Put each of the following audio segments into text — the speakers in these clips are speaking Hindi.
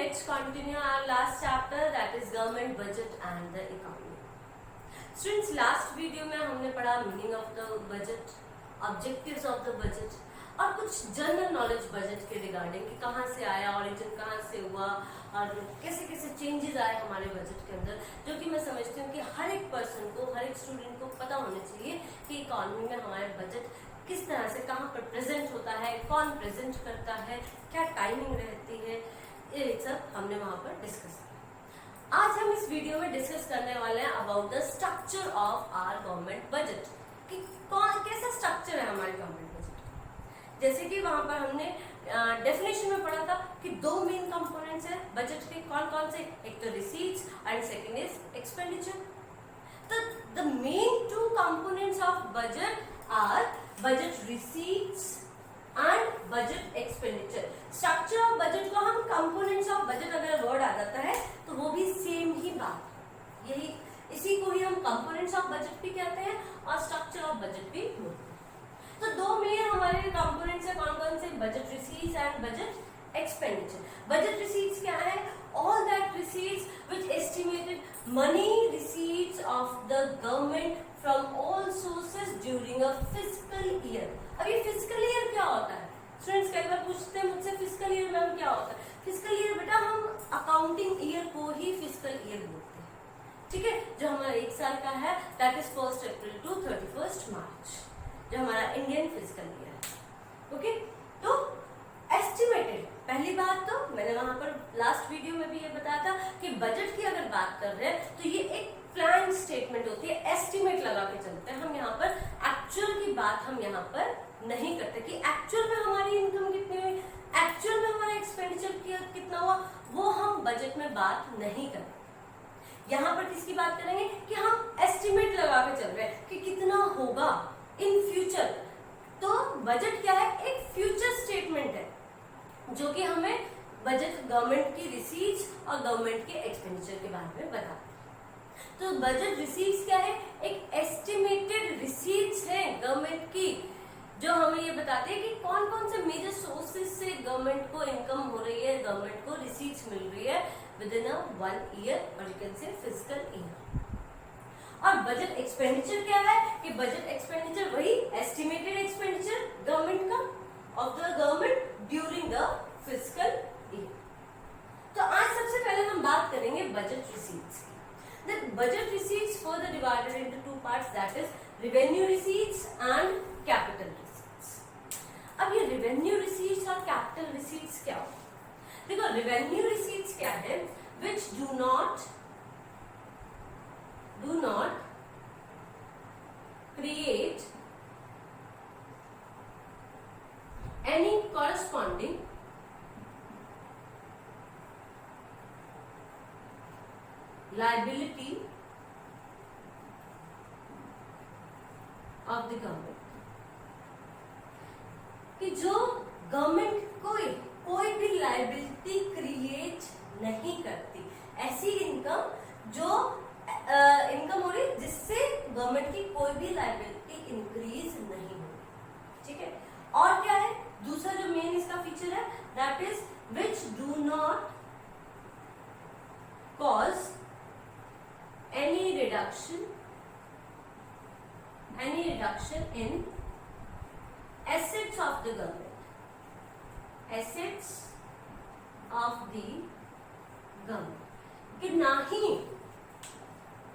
let's continue our last chapter, that is government budget and the economy. Students, last video में हमने पढ़ा meaning of the budget, objectives of the budget और कुछ जनरल नॉलेज बजट के रिगार्डिंग कि कहाँ से आया, ऑरिजिन कहाँ से हुआ और कैसे कैसे चेंजेस आए हमारे बजट के अंदर, जो कि मैं समझती हूँ कि हर एक पर्सन को, हर एक स्टूडेंट को पता होना चाहिए कि इकोनॉमी में हमारे बजट किस तरह से कहाँ पर प्रेजेंट होता है, कौन प्रेजेंट करता है, क्या टाइमिंग रहती है, ये सब हमने वहाँ पर डिस्कस किया। आज हम इस वीडियो में डिस्कस करने वाले हैं about the structure of our government budget, कि कौन कैसा स्ट्रक्चर है हमारे गवर्नमेंट बजट। जैसे कि वहां पर हमने डेफिनेशन में पढ़ा था कि दो मेन कंपोनेंट्स है बजट के, कौन कौन से, एक तो receipts and second is expenditure. तो the main two components of budget are budget receipts and budget expenditure. Structure of budget को हम कंपोनेंट्स ऑफ बजट अगर वर्ड आ जाता है तो वो भी सेम ही बात, यही इसी को ही हम कंपोनेंट्स ऑफ बजट भी कहते हैं और स्ट्रक्चर ऑफ बजट भी बोलते हैं। तो दो मेन हमारे कंपोनेंट्स है, कौन कौन से, budget receipts and budget expenditure. Budget receipts क्या है? All that receipts which estimated money receipts of the government from all sources during a fiscal year. अब ये फिस्कल ईयर क्या होता है? स्टूडेंट्स कई बार पूछते हैं मुझसे फिस्कल ईयर मैम क्या होता है। फिस्कल ईयर बेटा हम अकाउंटिंग ईयर को ही फिस्कल ईयर बोलते हैं, ठीक है, जो हमारा एक साल का है, दैट इज 1 अप्रैल टू 31 मार्च, जो हमारा इंडियन फिस्कल ईयर है। ओके, तो एस्टिमेटेड, पहली बात तो मैंने वहां पर लास्ट वीडियो में भी ये बताया था कि बजट की अगर बात कर रहे हैं तो ये एक प्लान स्टेटमेंट होती है, एस्टिमेट लगा के चलते हैं हम। यहाँ पर एक्चुअल की बात हम यहाँ पर नहीं करते कि एक्चुअल में हमारी इनकम कितनी हुई, एक्चुअल में हमारा एक्सपेंडिचर कितना हुआ, वो हम बजट में बात नहीं करते। यहाँ पर किसकी बात करेंगे कि हम एस्टिमेट लगा के चल रहे हैं कि कितना होगा इन फ्यूचर। तो बजट क्या है? एक फ्यूचर स्टेटमेंट है जो कि हमें बजट गवर्नमेंट की रिसीट्स और गवर्नमेंट के एक्सपेंडिचर के बारे में बताता है। तो बजट रिसीट्स क्या है? एक एस्टिमेटेड रिसीट्स है गवर्नमेंट की, जो हमें ये बताते हैं कि कौन कौन से मेजर सोर्सेज से गवर्नमेंट को इनकम हो रही है, गवर्नमेंट को रिसीट्स मिल रही है विद इन अ 1 ईयर और you can say fiscal year. और बजट एक्सपेंडिचर क्या है? कि बजट एक्सपेंडिचर वही एस्टिमेटेड एक्सपेंडिचर गवर्नमेंट का of the government during the fiscal year. तो आज सबसे पहले हम बात करेंगे बजट रिसीट्स की। The budget receipts further divided into two parts, that is revenue receipts and capital receipts. अब ये revenue receipts और capital receipts क्या हो? देखो revenue receipts क्या है? Which do not create any corresponding liability of the government, कि जो गवर्नमेंट कोई भी लाइबिलिटी क्रिएट नहीं करती, ऐसी इनकम जो इनकम हो रही जिससे गवर्नमेंट की कोई भी लाइबिलिटी इंक्रीज नहीं हो रही, ठीक है। और क्या है दूसरा जो मेन इसका फीचर है, that is which do not cause any reduction in assets of the government, assets of the government, कि ना ही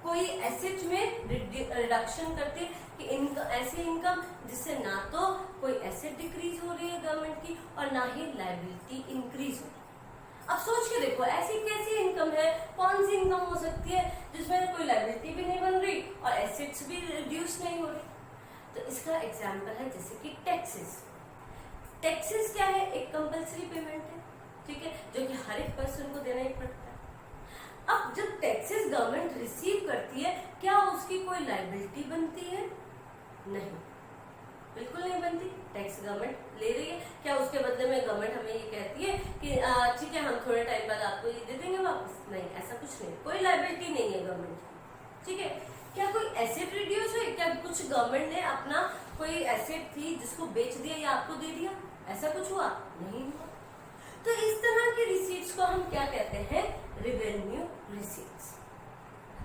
कोई एसेट में रिडक्शन करते कि इनकम, ऐसी इनकम जिससे ना तो कोई एसेट डिक्रीज हो रही है गवर्नमेंट की और ना ही लायबिलिटी इंक्रीज हो रही है। अब सोच के देखो ऐसी कैसी इनकम है, कौन सी इनकम हो सकती है जिसमें कोई लायबिलिटी भी नहीं बन रही और एसेट्स भी रिड्यूस नहीं हो रही। तो इसका एग्जांपल है जैसे कि टैक्सेस। टैक्सेस क्या है? एक कंपल्सरी पेमेंट है, ठीक है, जो कि हर एक पर्सन को देना ही पड़ता है। अब जब टैक्सेस गवर्नमेंट रिसीव करती है, क्या उसकी कोई लायबिलिटी बनती है? नहीं, बिल्कुल नहीं बनती। टैक्स गवर्नमेंट ले रही है, क्या उसके बदले में गवर्नमेंट हमें ये कहती है कि ठीक है हम थोड़े टाइम बाद आपको ये दे देंगे वापस? नहीं, ऐसा कुछ नहीं, कोई लायबिलिटी नहीं है गवर्नमेंट की, ठीक है। क्या कोई एसेट रिड्यूस हुई? क्या कुछ गवर्नमेंट ने अपना कोई एसेट थी जिसको बेच दिया या आपको दे दिया, ऐसा कुछ हुआ? नहीं हुआ। तो इस तरह की रिसीट्स को हम क्या कहते हैं? Revenue receipts.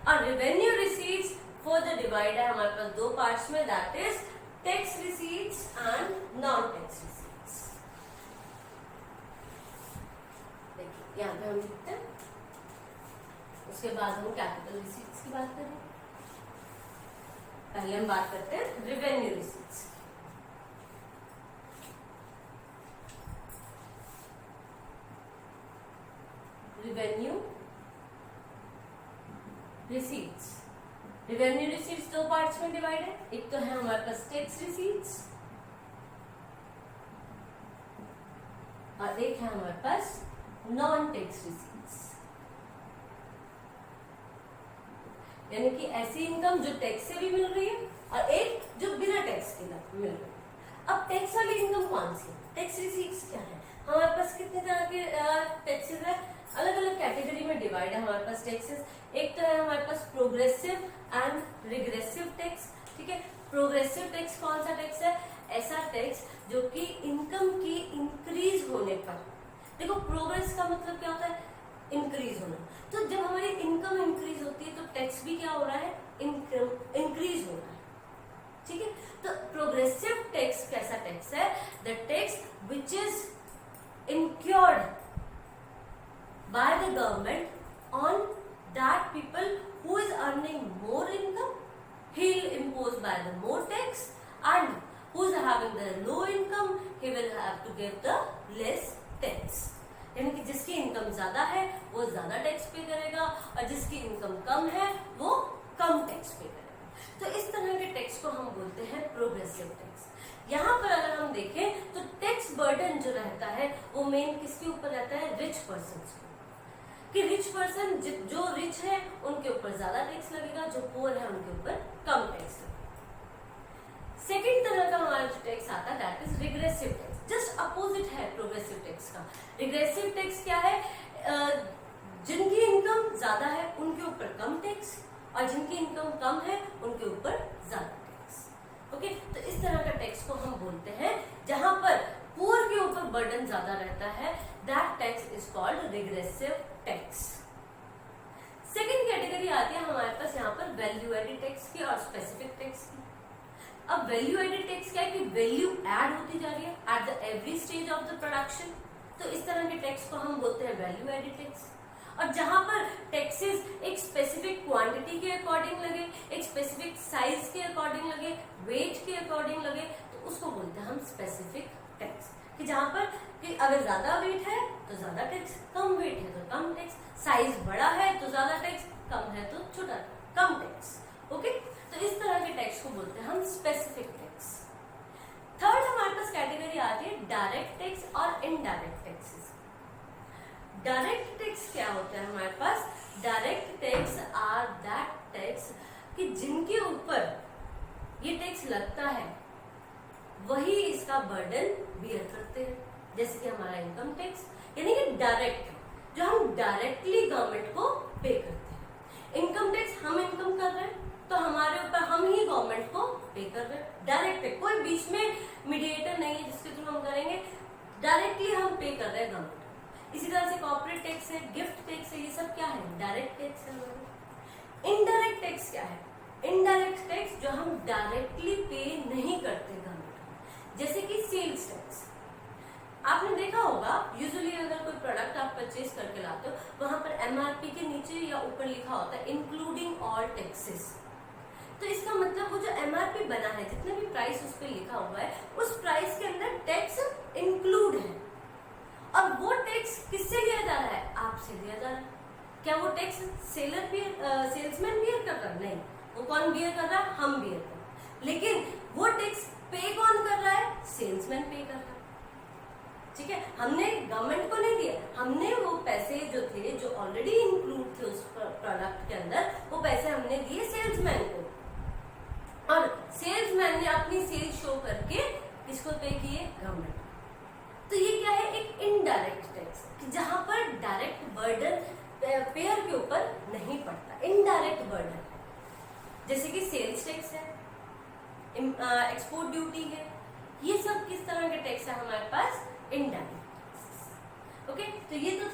और revenue receipts for the divide है हमारे पास दो पार्ट्स में, that is tax receipts and non tax receipts. देखिए यहाँ पे हम लिखते हैं, उसके बाद हम कैपिटल रिसीट्स की बात करें। पहले हम बात करते हैं revenue receipts. Revenue receipts, revenue receipts दो पार्ट्स में डिवाइड है। एक तो है हमारे पास टैक्स रिसीट्स और एक है हमारे पास नॉन टैक्स रिसीट्स, यानी कि ऐसी इनकम जो टैक्स से भी मिल रही है और एक जो बिना टैक्स के मिल रही है। अब टैक्स वाली इनकम कौन सी है? टैक्स रिसीट्स क्या है? हमारे पास कितने तरह के टैक्सेस है? अलग अलग कैटेगरी में डिवाइड है हमारे पास टैक्सेस। एक तो है हमारे पास प्रोग्रेसिव एंड रिग्रेसिव टैक्स। ठीक है, प्रोग्रेसिव टैक्स कौन सा टैक्स है? ऐसा टैक्स जो कि इनकम की इंक्रीज होने पर, देखो प्रोग्रेस का मतलब क्या होता है? इंक्रीज होना। तो जब हमारी इनकम इंक्रीज होती है तो टैक्स भी क्या हो रहा है? इंक्रीज हो रहा है। ठीक है, तो प्रोग्रेसिव टैक्स कैसा टैक्स है? The tax which is incurred by the government on that people who is earning more income, he will impose by the more tax, and who is having the low income, he will have to give the less tax. यानी कि जिसकी इनकम ज्यादा है वो ज्यादा टैक्स पे करेगा और जिसकी इनकम कम है वो कम टैक्स पे करेगा। तो इस तरह के टैक्स को हम बोलते हैं प्रोग्रेसिव टैक्स। यहाँ पर अगर हम देखें तो टैक्स बर्डन जो रहता है वो मेन किसके ऊपर रहता है? रिच पर्सन कि रिच पर्सन जो रिच है उनके ऊपर ज्यादा टैक्स लगेगा, जो पुअर है उनके ऊपर कम टैक्स लगेगा। सेकेंड तरह का हमारा जो टैक्स आता है that is regressive tax, just opposite है प्रोग्रेसिव टैक्स का। रिग्रेसिव टैक्स क्या है? जिनकी इनकम ज्यादा है उनके ऊपर कम टैक्स और जिनकी इनकम कम है उनके ऊपर ज्यादा टैक्स। ओके, तो इस तरह का टैक्स को हम बोलते हैं जहां पर पुअर के ऊपर बर्डन ज्यादा रहता है, that tax is called regressive tax. Second category आती है हमारे पास यहाँ पर वैल्यू एडेड टैक्स की और स्पेसिफिक टैक्स की। अब वैल्यू एडेड टैक्स क्या है कि वैल्यू ऐड होती जा रही है at the every stage of the production, तो इस तरह के टैक्स को हम बोलते हैं वैल्यू एडेड टैक्स। और जहां पर टैक्सेस एक स्पेसिफिक क्वांटिटी के अकॉर्डिंग लगे, एक स्पेसिफिक साइज के अकॉर्डिंग लगे, वेट के अकॉर्डिंग लगे, तो उसको बोलते हैं हम स्पेसिफिक टैक्स। कि जहां पर कि अगर ज्यादा वेट है तो ज्यादा टैक्स, कम वेट है तो कम टैक्स, साइज बड़ा है तो ज्यादा टैक्स, कम है तो छोटा कम टैक्स। ओके, तो इस तरह के टैक्स को बोलते हैं हम स्पेसिफिक टैक्स। थर्ड हमारे पास कैटेगरी आती है डायरेक्ट टैक्स और इनडायरेक्ट टैक्सेस। डायरेक्ट टैक्स क्या होता है हमारे पास? Direct tax are that tax कि जिनके ऊपर ये टैक्स लगता है वही इसका बर्डन बियर करते हैं, जैसे कि हमारा इनकम टैक्स, यानी कि डायरेक्ट जो हम डायरेक्टली गवर्नमेंट को पे करते हैं। इनकम टैक्स हम इनकम कर रहे हैं तो हमारे ऊपर हम ही गवर्नमेंट को पे कर रहे हैं। डायरेक्ट कोई बीच में मीडिएटर नहीं है जिसके थ्रू हम करेंगे, डायरेक्टली हम पे कर रहे हैं गवर्नमेंट। इसी तरह से कॉर्पोरेट टैक्स है, गिफ्ट टैक्स है, ये सब क्या है? डायरेक्ट टैक्स है। इनडायरेक्ट टैक्स क्या है? इनडायरेक्ट टैक्स जो हम डायरेक्टली पे नहीं करते गवर्नमेंट को, जैसे कि सेल्स टैक्स। आपने देखा होगा यूजुअली अगर कोई प्रोडक्ट आप परचेज करके लाते हो वहां पर एमआरपी के नीचे या ऊपर लिखा होता है इंक्लूडिंग ऑल टैक्सेस। तो इसका मतलब वो जो एमआरपी बना है, जितने भी प्राइस उस पर लिखा हुआ है, उस प्राइस के अंदर टैक्स इंक्लूड है। और वो टैक्स किससे लिया जा रहा है? आपसे लिया जा रहा है। क्या वो टैक्स सेल्समैन बियर कर रहा है? नहीं, वो कौन बियर कर रहा है? हम बियर कर रहे हैं। लेकिन वो टैक्स पे कौन कर रहा है? सेल्समैन पे कर रहा है। ठीक है, हमने गवर्नमेंट को नहीं दिया, हमने वो पैसे जो थे जो ऑलरेडी इंक्लूड थे उस प्रोडक्ट के अंदर, वो पैसे हमने दिए सेल्समैन को और सेल्समैन ने अपनी सेल शो करके किसको पे किए? गवर्नमेंट। तो ये क्या है? एक इनडायरेक्ट टैक्स कि जहां पर डायरेक्ट बर्डन पेयर के ऊपर नहीं पड़ता, इनडायरेक्ट बर्डन, जैसे कि सेल्स टैक्स है, एक्सपोर्ट ड्यूटी है, ये सब किस तरह के टैक्स है हमारे पास? इनडायरेक्ट। ओके, तो ये तो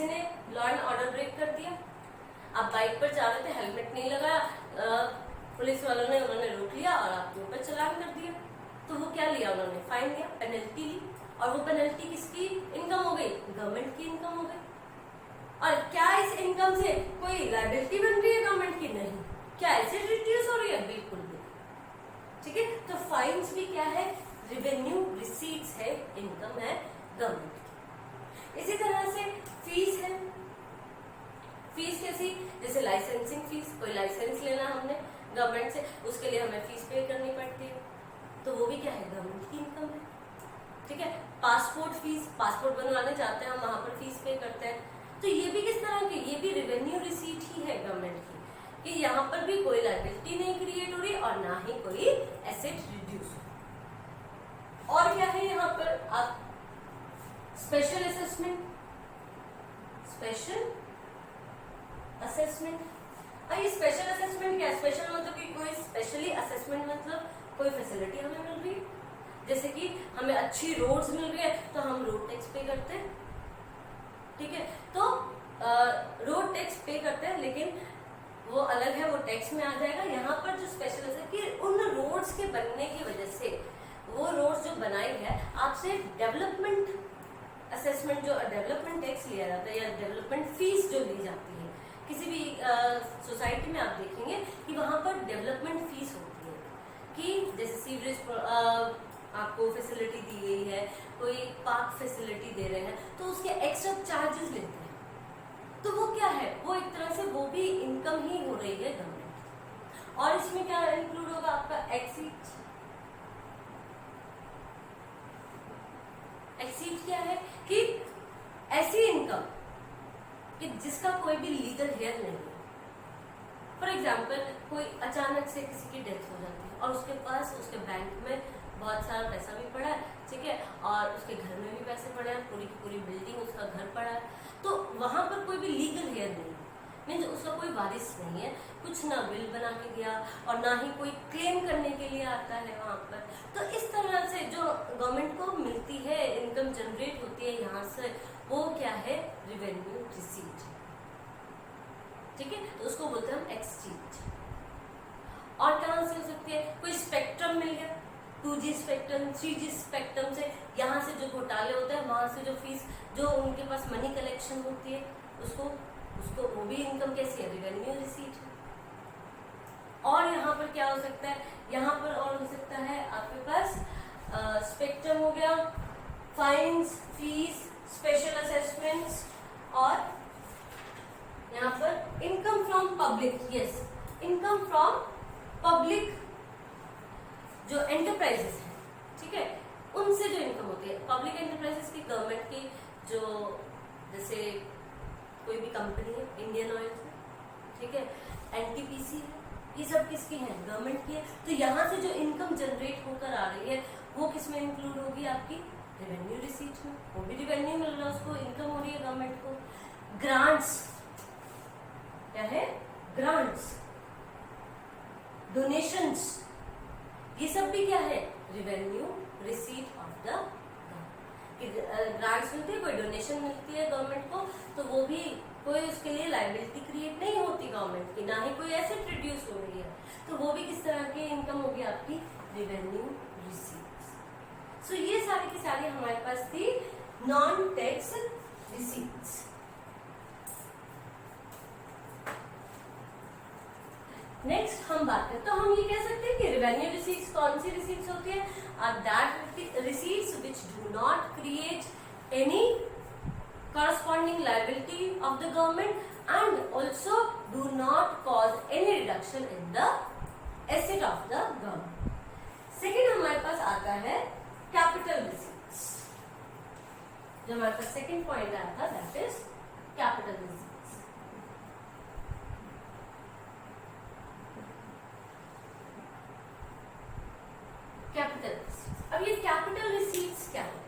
किसी ने लॉ एंड ऑर्डर ब्रेक कर दिया, आप बाइक पर जा रहे थे, हेलमेट नहीं लगाया, पुलिस वालों ने उन्होंने रोक लिया और आपके ऊपर चालान कर दिया, तो वो क्या लिया उन्होंने, फाइन लिया, पेनल्टी ली, और वो पेनल्टी किसकी इनकम हो गई, गवर्नमेंट की इनकम हो गई। और क्या इस इनकम से कोई लायबिलिटी बन रही है गवर्नमेंट की, नहीं। क्या ऐसे रिड्यूस हो रही है, बिल्कुल भी। ठीक है, तो फाइन्स भी क्या है, रेवेन्यू रिसीट्स है, इनकम है गवर्नमेंट की। इसी तरह से फीस है, फीस कैसी, जैसे लाइसेंसिंग फीस, कोई लाइसेंस लेना हमने गवर्नमेंट से, उसके लिए हमें फीस पे करनी पड़ती है, तो वो भी क्या है, गवर्नमेंट की इनकम है। ठीक है, पासपोर्ट फीस, पासपोर्ट बनवाने जाते हैं हम, वहां पर फीस पे करते हैं, तो ये भी किस तरह की, ये भी रेवेन्यू रिसीट ही है गवर्नमेंट की, कि यहाँ पर भी कोई लायबिलिटी नहीं क्रिएट हो रही और ना ही कोई एसेट रिड्यूस हो। और क्या है यहाँ पर, आप स्पेशल असेसमेंट, स्पेशल असेसमेंट, ये स्पेशल असेसमेंट क्या है, स्पेशल मतलब कि कोई स्पेशली असेसमेंट मतलब कोई फैसिलिटी हमें मिल रही है, जैसे कि हमें अच्छी रोड्स मिल रही है तो हम रोड टैक्स पे करते हैं। ठीक है, तो रोड टैक्स पे करते हैं, लेकिन वो अलग है, वो टैक्स में आ जाएगा। यहाँ पर जो स्पेशल है कि उन रोड्स के बनने की वजह से, वो रोड्स जो बनाई है, आपसे डेवलपमेंट असेसमेंट, जो डेवलपमेंट टैक्स लिया जाता है या डेवलपमेंट फीस जो ली जाती है, किसी भी सोसाइटी में आप देखेंगे कि वहां पर डेवलपमेंट फीस होती है, कि जैसे सीवरेज आपको फैसिलिटी दी गई है, कोई पार्क फैसिलिटी दे रहे हैं, तो उसके एक्स्ट्रा चार्जेस लेते हैं, तो वो क्या है, वो एक तरह से वो भी इनकम ही हो रही है गवर्नमेंट। और इसमें क्या इंक्लूड होगा आपका एक्सीट, एक्सीट क्या है कि ऐसी इनकम कि जिसका कोई भी लीगल हेयर नहीं है। फॉर एग्जाम्पल, कोई अचानक से किसी की डेथ हो जाती है और उसके पास उसके बैंक में बहुत सारा पैसा भी पड़ा है, ठीक है, और उसके घर में भी पैसे पड़े हैं, पूरी की पूरी बिल्डिंग उसका घर पड़ा है, तो वहां पर कोई भी लीगल हेयर नहीं है, मीन्स उसका कोई वारिस नहीं है, कुछ ना विल बना के दिया और ना ही कोई क्लेम करने के लिए आता है वहां पर। तो इस तरह से जो गवर्नमेंट को मिलती है, इनकम जनरेट होती है यहाँ से, वो क्या है, रेवेन्यू रिसीट। ठीक है, तो उसको बोलते हैं हम एक्सचेंज। और कहां से हो सकती है, कोई स्पेक्ट्रम मिल गया, 2G स्पेक्ट्रम, 3G स्पेक्ट्रम से, यहाँ से जो घोटाले होते हैं, वहां से जो फीस, जो उनके पास मनी कलेक्शन होती है, उसको वो भी इनकम कैसी है, रेवेन्यू रिसीट है। और यहाँ पर क्या हो सकता है, यहाँ पर और हो सकता है आपके पास स्पेक्ट्रम हो गया, फाइन्स, फीस, स्पेशल असेसमेंट्स, और यहाँ पर income from public, yes, income from public जो एंटरप्राइजेस है, ठीक है, उनसे जो इनकम होती है, पब्लिक एंटरप्राइजेस की, गवर्नमेंट की, जो जैसे कोई भी कंपनी है, इंडियन ऑयल है, ठीक है, एनटीपीसी है, ये सब किसकी है, गवर्नमेंट की है। तो यहाँ से जो इनकम जनरेट होकर आ रही है, वो किसमें इंक्लूड होगी, आपकी रेवेन्यू रिसीट में, वो भी रेवेन्यू मिल रहा है, उसको इनकम हो रही है गवर्नमेंट को। ग्रांट्स क्या है, ग्रांट्स, डोनेशंस, ये सब भी क्या है, revenue receipt of the grants मिलती है, कोई डोनेशन मिलती है गवर्नमेंट को, तो वो भी कोई उसके लिए लायबिलिटी क्रिएट नहीं होती गवर्नमेंट की, ना ही कोई एसेट रिड्यूस हो रही है, तो वो भी किस तरह की इनकम होगी, आपकी रेवेन्यू रिसीट्स। सो ये सारी की सारी हमारे पास थी नॉन टैक्स रिसीट्स। नेक्स्ट हम बात करते हैं, तो हम ये कह सकते हैं कि रेवेन्यू रिसीट्स कौन सी रिसीट्स होती है, are that receipts which do not create any corresponding liability of the government and also do not cause any reduction in the asset of the government. Second हमारे पास आता है capital receipts, जो हमारे पास second point आया था, that is capital receipts. Capital receipts, अब ये capital receipts क्या है?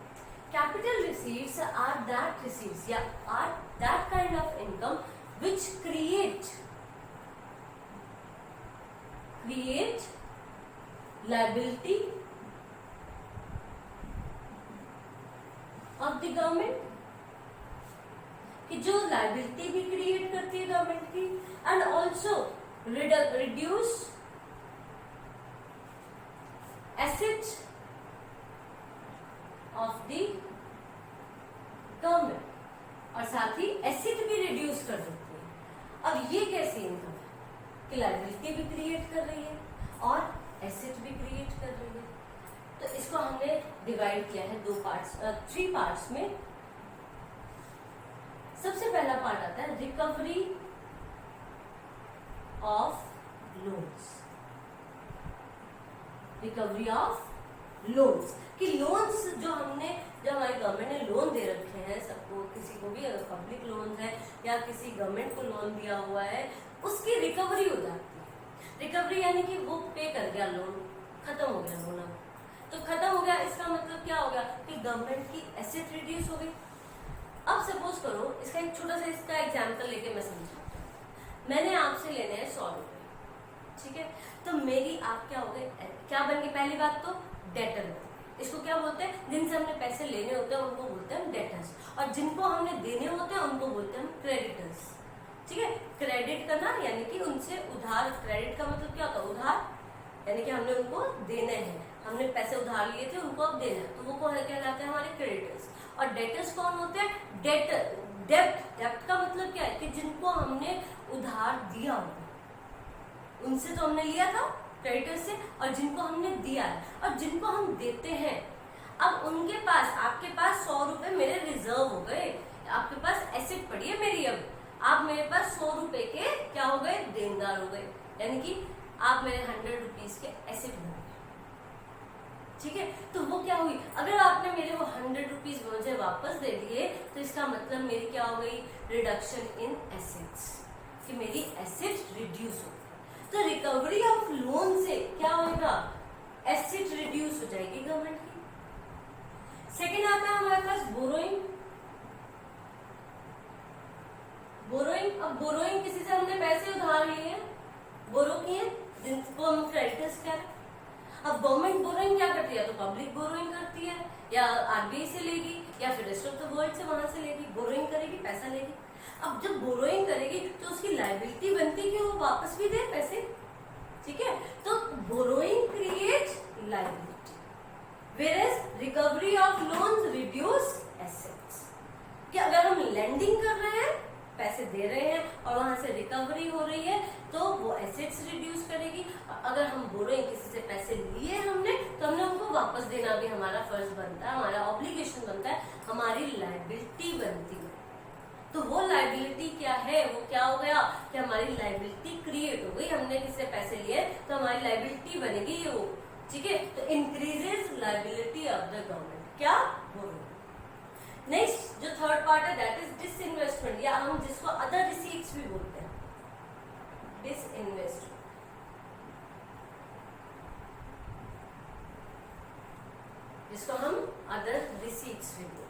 Capital receipts are that receipts, are that kind of income which create liability of the government, कि कि जो लायबिलिटी भी क्रिएट करती है गवर्नमेंट की, and also reduce asset of the government, और साथ ही एसेट भी रिड्यूस कर देती है। अब ये कैसी इनकम है कि लायबिलिटी भी क्रिएट कर रही है और एसेट भी क्रिएट कर रही है। तो इसको हमने डिवाइड किया है 3 पार्ट्स में। सबसे पहला पार्ट आता है recovery of loans. Recovery of loans कि लोन्स जो हमारी गवर्नमेंट ने लोन दे रखे हैं सबको, किसी को भी अगर पब्लिक लोन है या किसी गवर्नमेंट को लोन दिया हुआ है, उसकी रिकवरी हो जाती है। रिकवरी यानी कि वो पे कर गया लोन, खत्म हो गया लोन। तो खत्म हो गया, इसका मतलब क्या हो गया कि गवर्नमेंट की एसेट रिड्यूस हो गई। अब सपोज करो, इसका एक छोटा सा इसका एग्जाम्पल लेके मैं समझाती हूँ। मैंने आपसे लेने हैं 100 रुपए, ठीक है। तो मेरी आप क्या हो गए, क्या बन गई, पहली बात तो डेटर। इसको क्या बोलते हैं, जिनसे हमने पैसे लेने होते हैं उनको बोलते हैं डेटर्स, और जिनको हमने देने होते हैं उनको बोलते हैं क्रेडिटर्स, ठीक है। क्रेडिट करना यानी कि उनसे उधार, क्रेडिट का मतलब क्या होता है, उधार, यानी कि हमने उनको देने हैं, हमने पैसे उधार लिए थे उनको अब देना है, तो वो कौन कहलाते हैं, हमारे क्रेडिटर्स। और डेटर्स कौन होते हैं, डेप्ट का मतलब क्या है कि जिनको हमने उधार दिया होगा, उनसे तो हमने लिया था क्रेडिटर से, और जिनको हमने दिया है और जिनको हम देते हैं, अब उनके पास, आपके पास 100 रुपए मेरे रिजर्व हो गए, आपके पास एसेट पड़ी है मेरी, अब आप मेरे पास 100 रुपए के क्या हो गए, देनदार हो गए, यानी कि आप मेरे 100 रुपीज के एसेट हो गए, ठीक है। तो वो क्या हुई, अगर आपने मेरे वो 100 रुपीज मुझे वापस दे दिए तो इसका मतलब मेरी क्या हो गई, रिडक्शन इन एसेट्स, कि मेरी एसेट रिड्यूस हो। तो रिकवरी ऑफ लोन से क्या होगा, एसेट रिड्यूस हो जाएगी गवर्नमेंट की। सेकेंड आता है हमारे पास बोरोइंग। बोरोइंग, अब बोरोइंग किसी से हमने पैसे उधार लिए हैं, बोरो किए, जिनको हम क्रेडिटर्स क्या है। अब गवर्नमेंट बोरोइंग क्या करती है, तो पब्लिक बोरोइंग करती है, या आरबीआई से लेगी या फिर रेस्ट ऑफ द वर्ल्ड से वहां से लेगी, बोरोइंग करेगी, पैसा लेगी। अब जब बोरोइंग करेगी तो उसकी लायबिलिटी बनती है कि वो वापस भी दे पैसे, ठीक है। तो borrowing create liability, whereas recovery of loans reduce assets. कि अगर हम लेंडिंग कर रहे हैं, पैसे दे रहे हैं और वहां से रिकवरी हो रही है, तो वो एसेट्स रिड्यूस करेगी। अगर हम बोरोइंग किसी से पैसे लिए हमने, तो हमने उनको वापस देना भी हमारा फर्ज बनता है, हमारा ऑब्लिगेशन बनता है, हमारी लायबिलिटी बनती है। तो वो लायबिलिटी क्या है, वो क्या हो गया कि हमारी लायबिलिटी क्रिएट हो गई, हमने किससे पैसे लिए तो हमारी लायबिलिटी बनेगी वो, ठीक है। तो increases liability of the government, क्या बोरोइंग। नेक्स्ट जो थर्ड पार्ट है दैट इज डिसइन्वेस्टमेंट, या हम जिसको अदर रिसीट्स भी बोलते हैं, डिसइन्वेस्टमेंट, जिसको हम अदर रिसीट्स भी बोलते हैं,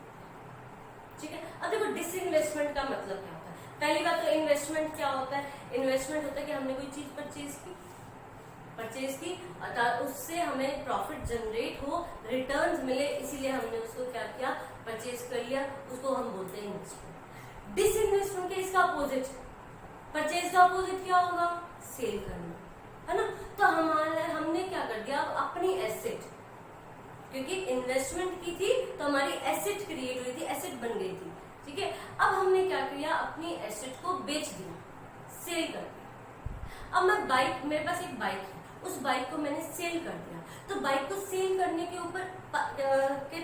ठीक है। अब देखो डिसइन्वेस्टमेंट का मतलब क्या होता है। पहली बात तो इन्वेस्टमेंट क्या होता है, इन्वेस्टमेंट होता है कि हमने कोई चीज परचेज की उससे हमें प्रॉफिट जनरेट हो, रिटर्न्स मिले, इसीलिए हमने उसको क्या किया, परचेज कर लिया, उसको हम बोलते हैं इन्वेस्टमेंट। डिसइन्वेस्टमेंट के इसका अपोजिट, परचेज का अपोजिट क्या होगा, सेल करना, है ना। तो हमने क्या कर दिया, अपनी एसेट, क्योंकि इन्वेस्टमेंट की थी तो हमारी एसेट क्रिएट हुई थी, एसेट बन गई थी, ठीक है। अब हमने क्या किया, अपनी एसेट को बेच दिया, सेल कर दिया। अब मैं बाइक, मेरे पास एक बाइक है, उस बाइक को मैंने सेल कर दिया, तो बाइक को सेल करने के ऊपर के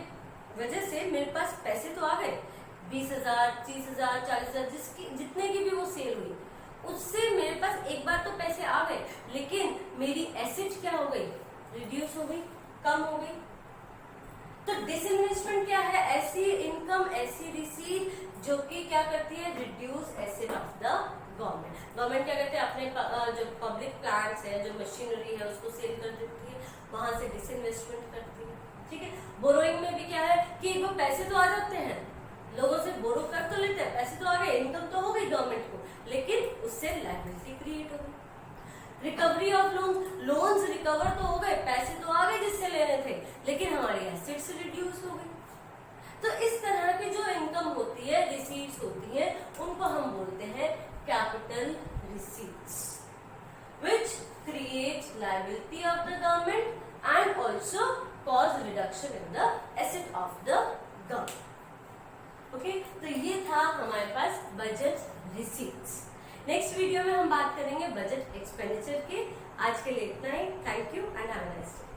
वजह से मेरे पास पैसे तो आ गए, 20,000, 30,000, 40,000, जितने की भी वो सेल हुई, उससे मेरे पास एक बार तो पैसे आ गए, लेकिन मेरी एसेट क्या हो गई, रिड्यूस हो गई, कम हो गई। तो डिसइन्वेस्टमेंट क्या है, ऐसी इनकम, ऐसी रिसीट जो कि क्या करती है, reduce asset of the government. Government क्या करते हैं, अपने जो पब्लिक प्लांट्स है, जो मशीनरी है, उसको सेल कर देती है, वहां से डिसइन्वेस्टमेंट करती है, ठीक है। बोरोइंग में भी क्या है कि वो पैसे तो आ जाते हैं, लोगों से बोरो कर तो लेते हैं, पैसे तो आ गए, इनकम तो हो गई गवर्नमेंट को, लेकिन उससे लायबिलिटी क्रिएट हो गई। रिकवरी ऑफ लोन्स रिकवर तो हो गए, पैसे तो आ गए जिससे लेने थे, लेकिन हमारी एसेट्स रिड्यूस हो गई। तो इस तरह की जो इनकम होती है, रिसीट्स होती है, को हम बोलते हैं capital receipts, which create liability of the government and also cause reduction in the asset of the government. Okay, तो ये था हमारे पास बजट रिसीट्स। नेक्स्ट वीडियो में हम बात करेंगे बजट एक्सपेंडिचर के। आज के लिए इतना ही। Thank you and have a nice day.